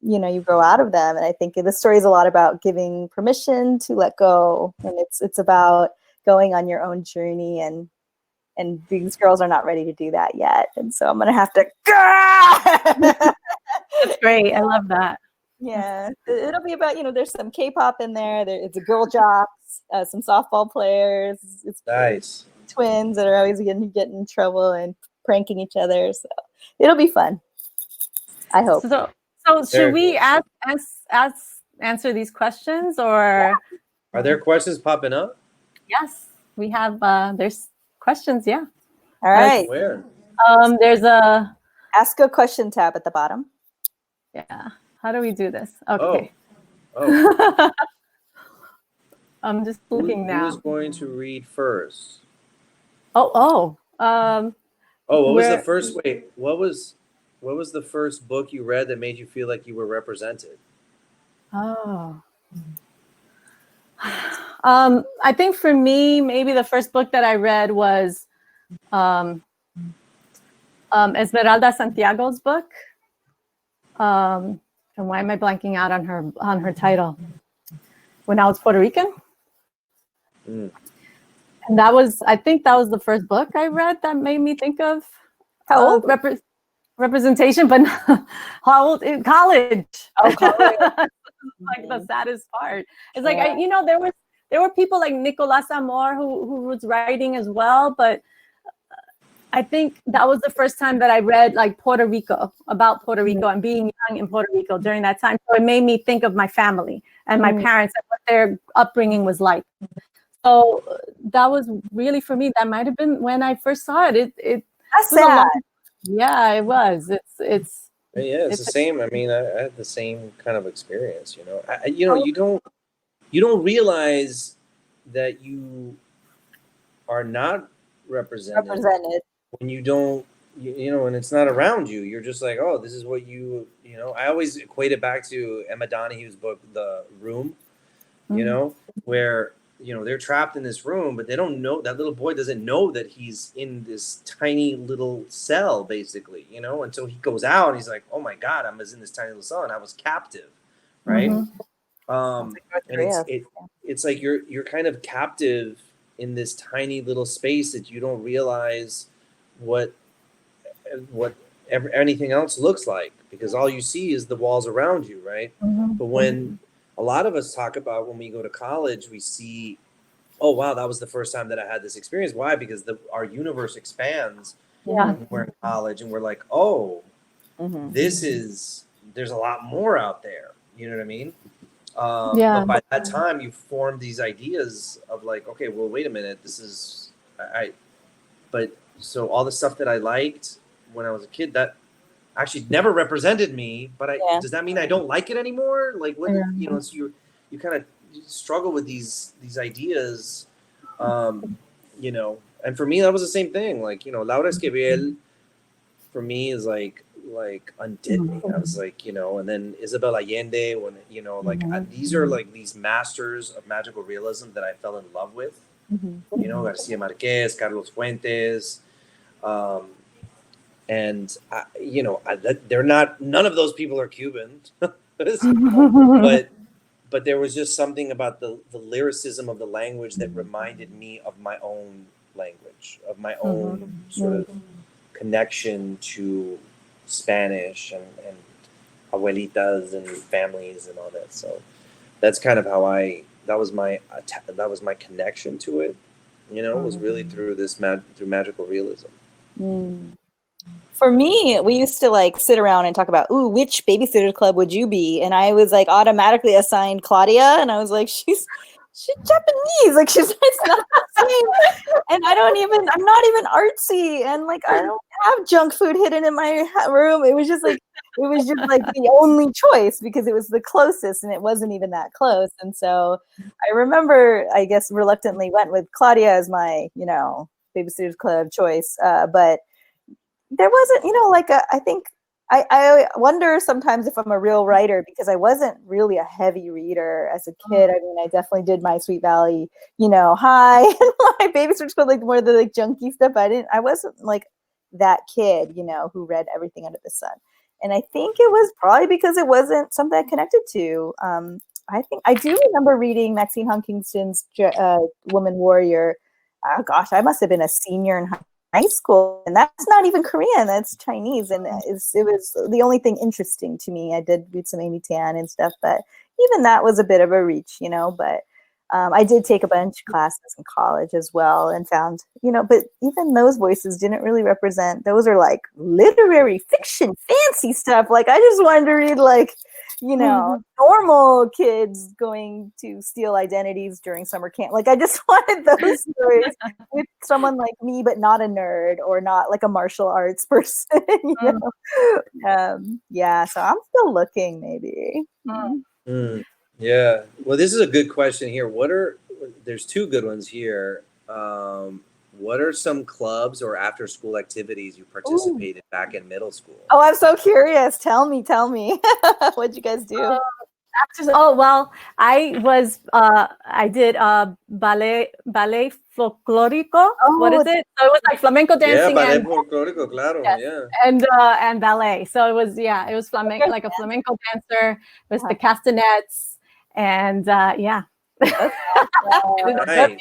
Speaker 4: you know, you grow out of them. And I think this story is a lot about giving permission to let go, and it's about going on your own journey, and these girls are not ready to do that yet, and so I'm gonna have to.
Speaker 2: That's great. I love that.
Speaker 4: Yeah, it'll be about, you know, there's some K-pop in there. It's a girl jocks, some softball players. It's
Speaker 3: nice.
Speaker 4: Twins that are always getting in trouble and pranking each other. So it'll be fun. I hope.
Speaker 2: So should we answer these questions, or
Speaker 3: are there questions popping up?
Speaker 2: Yes, we have. There's questions. Yeah.
Speaker 4: All right.
Speaker 3: Where?
Speaker 2: There's a
Speaker 4: ask a question tab at the bottom.
Speaker 2: Yeah. How do we do this? Okay.
Speaker 3: Oh.
Speaker 2: I'm just looking now.
Speaker 3: Who's going to read first?
Speaker 2: What
Speaker 3: was the first? Wait, what was the first book you read that made you feel like you were represented?
Speaker 2: Oh. I think for me, maybe the first book that I read was Esmeralda Santiago's book. And why am I blanking out on her title? When I was Puerto Rican.
Speaker 3: Mm.
Speaker 2: And I think that was the first book I read that made me think of
Speaker 4: How old?
Speaker 2: Representation, but how old? In college.
Speaker 4: Oh, college.
Speaker 2: Like the saddest part. It's like, there were people like Nicolas Amor who was writing as well, but I think that was the first time that I read like about Puerto Rico and being young in Puerto Rico during that time. So it made me think of my family and my parents and what their upbringing was like. So that was really, for me, that might have been when I first saw it.
Speaker 4: That's sad.
Speaker 2: Yeah, it was. It's
Speaker 3: the same. I mean, I had the same kind of experience. You don't realize that you are not represented when you don't. When it's not around you. You're just like, oh, this is what you. I always equate it back to Emma Donohue's book, The Room. Where they're trapped in this room, but they don't know, that little boy doesn't know that he's in this tiny little cell, basically, until he goes out and he's like, oh my God, I was in this tiny little cell and I was captive. Right. And it's like, you're kind of captive in this tiny little space that you don't realize what anything else looks like, because all you see is the walls around you. Right. But when a lot of us talk about when we go to college, we see, oh, wow, that was the first time that I had this experience. Why? Because our universe expands when we're in college, and we're like, oh, there's a lot more out there. You know what I mean? But by that time, you form these ideas of like, okay, well, wait a minute, so all the stuff that I liked when I was a kid, that actually never represented me, but does that mean I don't like it anymore? Like, what, so you kind of struggle with these ideas, and for me, that was the same thing. Like, Laura Esquivel for me is like undid me. I was like, and then Isabel Allende, when, these are like these masters of magical realism that I fell in love with, Garcia Marquez, Carlos Fuentes, and they're not. None of those people are Cuban, but there was just something about the lyricism of the language that reminded me of my own language, of my own sort of connection to Spanish and abuelitas and families and all that. So that's kind of how that was my connection to it. Was really through through magical realism.
Speaker 4: For me, we used to like sit around and talk about, ooh, which Babysitters Club would you be? And I was like automatically assigned Claudia, and I was like, she's Japanese, like it's not the same. And I'm not even artsy, and like I don't have junk food hidden in my room. It was just like the only choice because it was the closest, and it wasn't even that close. And so I remember, I guess, reluctantly went with Claudia as my Babysitters Club choice, but there wasn't, I think I wonder sometimes if I'm a real writer, because I wasn't really a heavy reader as a kid. I mean, I definitely did my Sweet Valley, High, and my Babysitters Club, like more of the like junky stuff. I wasn't like that kid, who read everything under the sun. And I think it was probably because it wasn't something I connected to. I think I do remember reading Maxine Huntington's Woman Warrior. Oh gosh, I must have been a senior in high school, and that's not even Korean, that's Chinese, and it was the only thing interesting to me. I did read some Amy Tan and stuff, but even that was a bit of a reach, but I did take a bunch of classes in college as well, and found, but even those voices didn't really represent. Those are like literary fiction, fancy stuff. Like I just wanted to read like, normal kids going to steal identities during summer camp. Like I just wanted those stories with someone like me, but not a nerd or not like a martial arts person. Yeah, so I'm still looking, maybe.
Speaker 3: Yeah. Well, this is a good question here. There's two good ones here. What are some clubs or after school activities you participated back in middle school?
Speaker 4: Oh, I'm so curious. Tell me. What'd you guys do?
Speaker 2: I did ballet folklorico. What is it? So it was like flamenco dancing.
Speaker 3: Yeah, ballet folklorico, claro.
Speaker 2: Yes. Yeah. And ballet. So it was flamenco, like a flamenco dancer with the castanets, and
Speaker 3: Nice.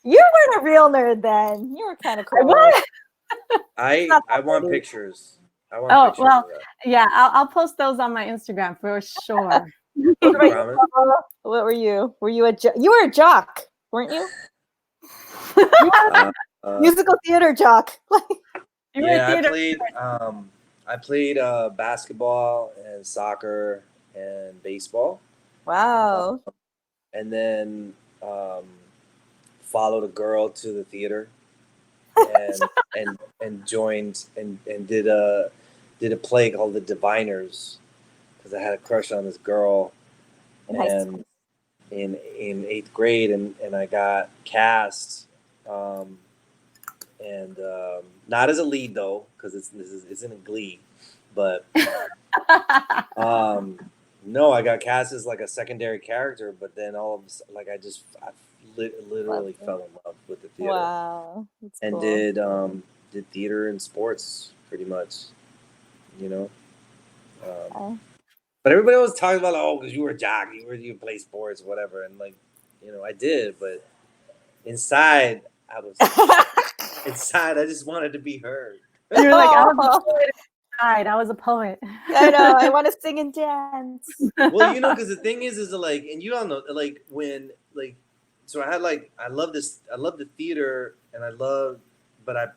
Speaker 4: You weren't a real nerd then. You were kind of cool.
Speaker 3: I want pictures. I want pictures
Speaker 2: well,
Speaker 3: of that.
Speaker 2: yeah, I'll post those on my Instagram for sure.
Speaker 4: What were you? Were you you were a jock, weren't you? Musical theater jock.
Speaker 3: Yeah, I played basketball and soccer and baseball.
Speaker 4: Wow.
Speaker 3: And then followed a girl to the theater and joined and did a play called The Diviners because I had a crush on this girl in 8th grade and I got cast and not as a lead though because it's in a Glee, but no, I got cast as like a secondary character, but then all of a sudden, like I literally fell in love with the theater.
Speaker 4: Wow, that's
Speaker 3: and
Speaker 4: cool.
Speaker 3: did theater and sports pretty much, you know. But everybody always talks about because you were a jock, you play sports, whatever, and like, you know, I did, but inside I was inside I just wanted to be heard.
Speaker 2: You were like, I was a poet.
Speaker 4: I know. I want to sing and dance.
Speaker 3: Well, you know, because the thing is like, and you all know, like when, like, so I love the theater, and but I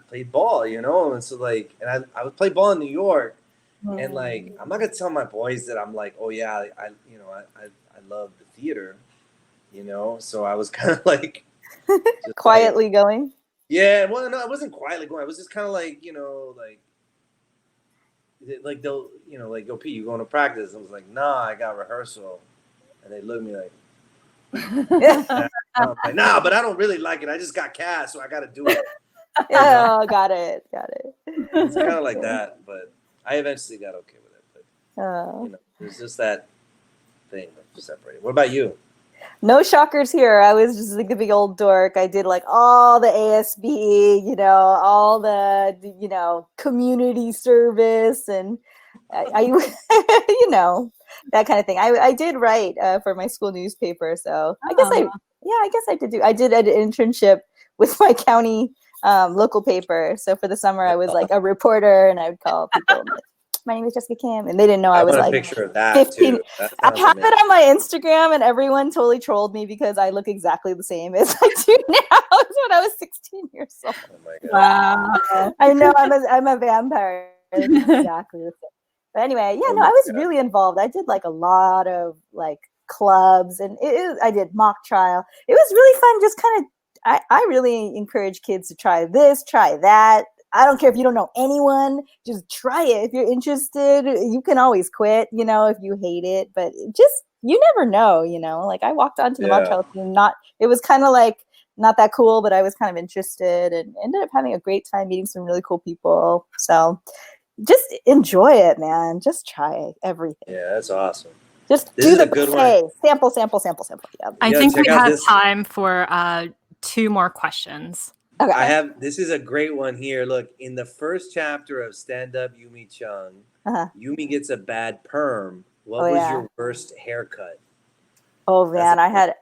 Speaker 3: played ball, you know, and so like, and I would play ball in New York, and like, I'm not gonna tell my boys that I'm like, oh yeah, I love the theater, you know, so I was kind of like
Speaker 4: quietly going.
Speaker 3: Yeah, well, no, I wasn't quietly going. I was just kind of like, you know, like they'll, you know, like, yo, Pete, you going to practice? I was like, nah, I got rehearsal. And they look at me like, I'm like, nah, but I don't really like it. I just got cast, so I got to do it.
Speaker 4: Yeah, got it.
Speaker 3: It's kind of like that, but I eventually got okay with it. But, you know, there's just that thing of separating. What about you?
Speaker 4: No shockers here. I was just like the big old dork. I did like all the ASB, you know, all the, you know, community service and I you know, that kind of thing. I did write for my school newspaper. So I guess I did an internship with my county local paper. So for the summer, I was like a reporter and I would call people. My name is Jessica Kim, and they didn't know I was like
Speaker 3: a picture of that
Speaker 4: 15.
Speaker 3: Too. That
Speaker 4: I have it on my Instagram, and everyone totally trolled me because I look exactly the same as I do now. As when I was 16 years old.
Speaker 3: Oh my God.
Speaker 4: Wow. I know I'm a vampire. Exactly the same. But anyway, yeah, I was really involved. I did like a lot of like clubs, and I did mock trial. It was really fun. Just kind of, I really encourage kids to try this, try that. I don't care if you don't know anyone, just try it. If you're interested, you can always quit, you know, if you hate it, but just, you never know, you know, like I walked onto the mock trial team, it was kind of like not that cool, but I was kind of interested and ended up having a great time meeting some really cool people. So just enjoy it, man. Just try everything.
Speaker 3: Yeah, that's awesome.
Speaker 4: Just do the buffet. Sample. Yeah.
Speaker 1: I think we have time for 2 more questions.
Speaker 4: Okay.
Speaker 3: This is a great one here. Look, in the first chapter of Stand Up Yumi Chung, Yumi gets a bad perm. What was your worst haircut?
Speaker 4: Oh man, I had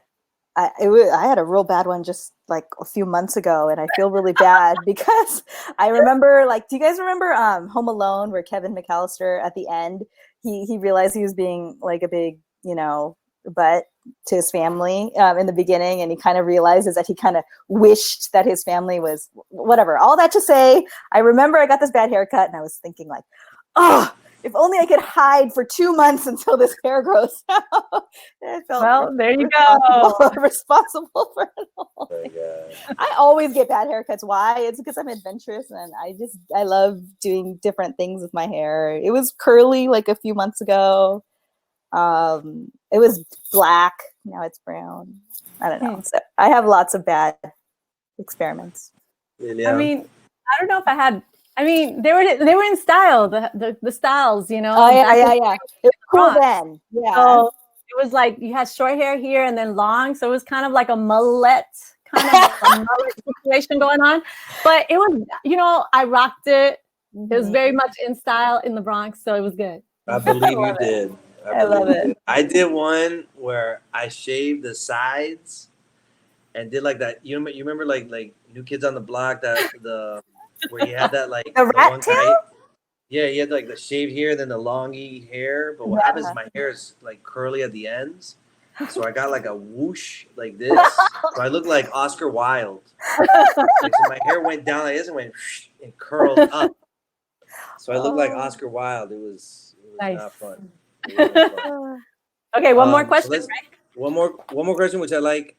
Speaker 4: a real bad one just like a few months ago, and I feel really bad because I remember, like, do you guys remember Home Alone, where Kevin McAllister at the end he realized he was being like a big, you know, butt to his family in the beginning, and he kind of realizes that he kind of wished that his family was whatever. All that to say, I remember I got this bad haircut, and I was thinking like, oh, if only I could hide for 2 months until this hair grows out. I felt
Speaker 2: there you go.
Speaker 4: Responsible for it all. I always get bad haircuts. Why? It's because I'm adventurous and I love doing different things with my hair. It was curly like a few months ago. It was black. Now it's brown. I don't know. So I have lots of bad experiments.
Speaker 3: Lilliam.
Speaker 2: I mean, I don't know if I had. I mean, they were in style. The styles, you know.
Speaker 4: Oh yeah. It was cool then. Yeah.
Speaker 2: So it was like you had short hair here and then long, so it was kind of like a mullet situation going on. But it was, you know, I rocked it. It was very much in style in the Bronx, so it was good.
Speaker 3: I believe you did.
Speaker 4: I love it.
Speaker 3: I did one where I shaved the sides and did like that. You remember like New Kids on the Block, where you had that like
Speaker 4: the rat
Speaker 3: one
Speaker 4: tail?
Speaker 3: guy. Yeah, you had like the shaved hair, then the longy hair. But what happens is my hair is like curly at the ends. So I got like a whoosh like this. So I look like Oscar Wilde. Like, so my hair went down like this and went and curled up. So I looked like Oscar Wilde. It was
Speaker 2: Nice.
Speaker 3: not fun. It was not fun.
Speaker 2: Okay, one more question.
Speaker 3: So one more question, which I like.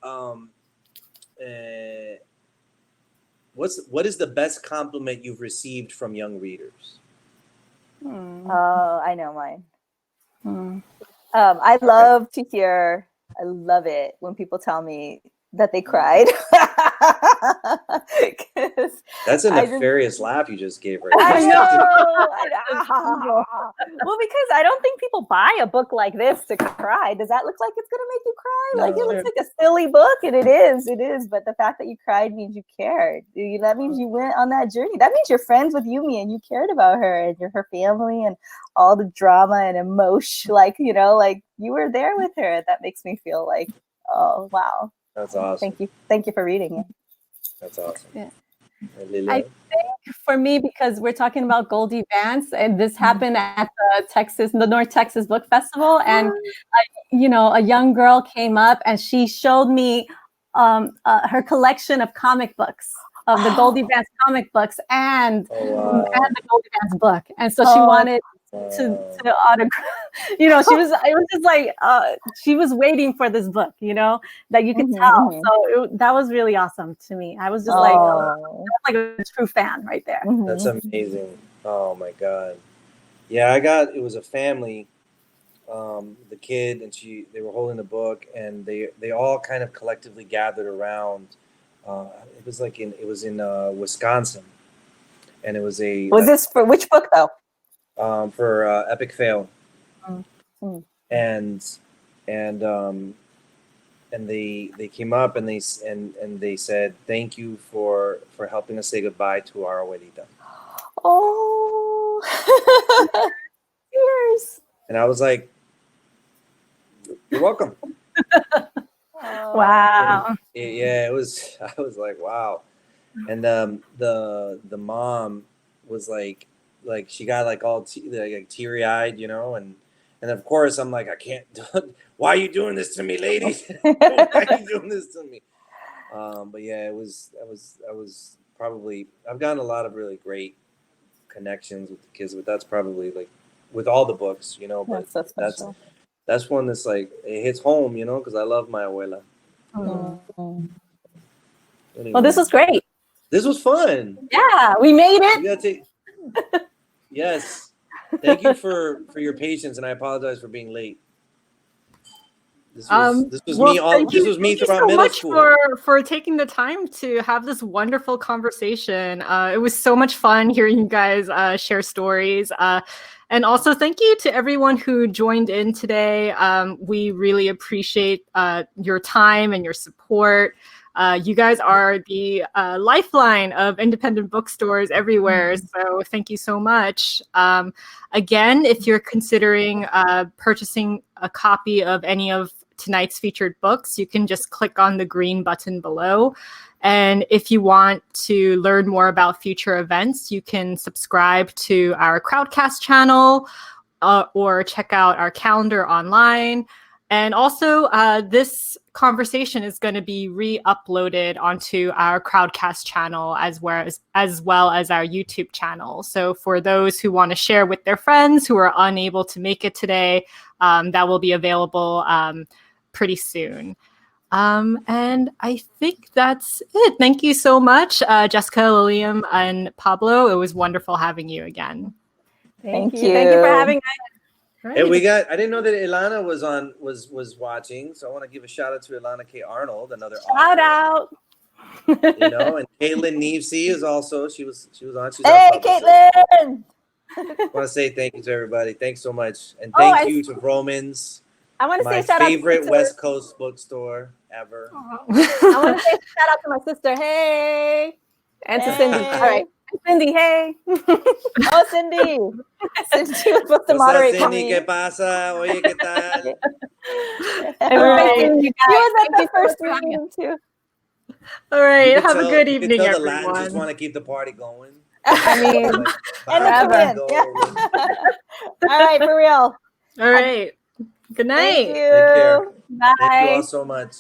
Speaker 3: What is the best compliment you've received from young readers?
Speaker 4: Oh, I know mine. I love it when people tell me that they cried.
Speaker 3: That's a nefarious laugh you just gave right
Speaker 4: I
Speaker 3: now.
Speaker 4: know. Well, because I don't think people buy a book like this to cry. Does that look like it's gonna make you cry? Like it looks like a silly book, and it is. But the fact that you cried means you cared. That means you went on that journey. That means you're friends with Yumi and you cared about her and her family and all the drama and emotion. Like like you were there with her. That makes me feel like, oh wow.
Speaker 3: That's awesome.
Speaker 4: Thank you for reading it.
Speaker 3: That's awesome.
Speaker 2: Yeah. I think for me, because we're talking about Goldie Vance, and this happened at the North Texas Book Festival, and a young girl came up and she showed me her collection of comic books, of the Goldie Vance comic books, and the Goldie Vance book, and so she wanted to autograph. It was just like she was waiting for this book, that you could tell. So that was really awesome to me. I was just like a true fan right there.
Speaker 3: That's amazing. Oh my God. Yeah, it was a family, the kid and they were holding the book, and they all kind of collectively gathered around. It was in Wisconsin, and it was
Speaker 4: this for which book though?
Speaker 3: For Epic Fail. And they came up and they said thank you for helping us say goodbye to our abuelita.
Speaker 4: Oh, tears.
Speaker 3: And I was like, you're welcome.
Speaker 2: Wow.
Speaker 3: It was. I was like, wow. And the mom was like she got like all teary eyed, and of course I'm like, I can't. Why are you doing this to me, lady? Why are you doing this to me? But yeah, I was probably, I've gotten a lot of really great connections with the kids, but that's probably like with all the books, but that's one that's like, it hits home, because I love my abuela. Anyway.
Speaker 2: Well, this was great.
Speaker 3: This was fun.
Speaker 2: Yeah, we made it.
Speaker 3: Yes. Thank you for your patience, and I apologize for being late. This was me throughout middle school.
Speaker 1: Thank you so much for taking the time to have this wonderful conversation. It was so much fun hearing you guys share stories. And also thank you to everyone who joined in today. We really appreciate your time and your support. You guys are the lifeline of independent bookstores everywhere. So thank you so much. Again, if you're considering purchasing a copy of any of tonight's featured books, you can just click on the green button below. And if you want to learn more about future events, you can subscribe to our Crowdcast channel or check out our calendar online. And also, this conversation is going to be re-uploaded onto our Crowdcast channel as well as our YouTube channel. So for those who want to share with their friends who are unable to make it today, that will be available pretty soon. And I think that's it. Thank you so much, Jessica, Lilliam, and Pablo. It was wonderful having you again.
Speaker 2: Thank you. Thank you for having us.
Speaker 3: Right. Hey, I didn't know that Ilana was watching, so I want to give a shout out to Ilana K. Arnold, another
Speaker 2: shout out.
Speaker 3: And Caitlin Nevesey is also she was on.
Speaker 4: Hey, Caitlin!
Speaker 3: I want to say thank you to everybody. Thanks so much, and thank you to Romans.
Speaker 2: I want to say shout
Speaker 3: out to my favorite West Coast bookstore ever.
Speaker 2: I want to say shout out to my sister. Hey, and to Cindy. All right. Cindy, hey.
Speaker 4: Oh, Cindy. Cindy was supposed to moderate for me.
Speaker 3: ¿Qué pasa? Oye, ¿qué tal?
Speaker 2: All right.
Speaker 4: She was at the first meeting too.
Speaker 1: All right. Have a good evening,
Speaker 3: the
Speaker 1: everyone.
Speaker 3: Latins just want to keep the party going.
Speaker 2: I mean,
Speaker 4: and the Caribbean. Yeah. All right, for real.
Speaker 1: All right. Good night.
Speaker 4: Thank you.
Speaker 3: Take care.
Speaker 2: Bye.
Speaker 3: Thank you all so much.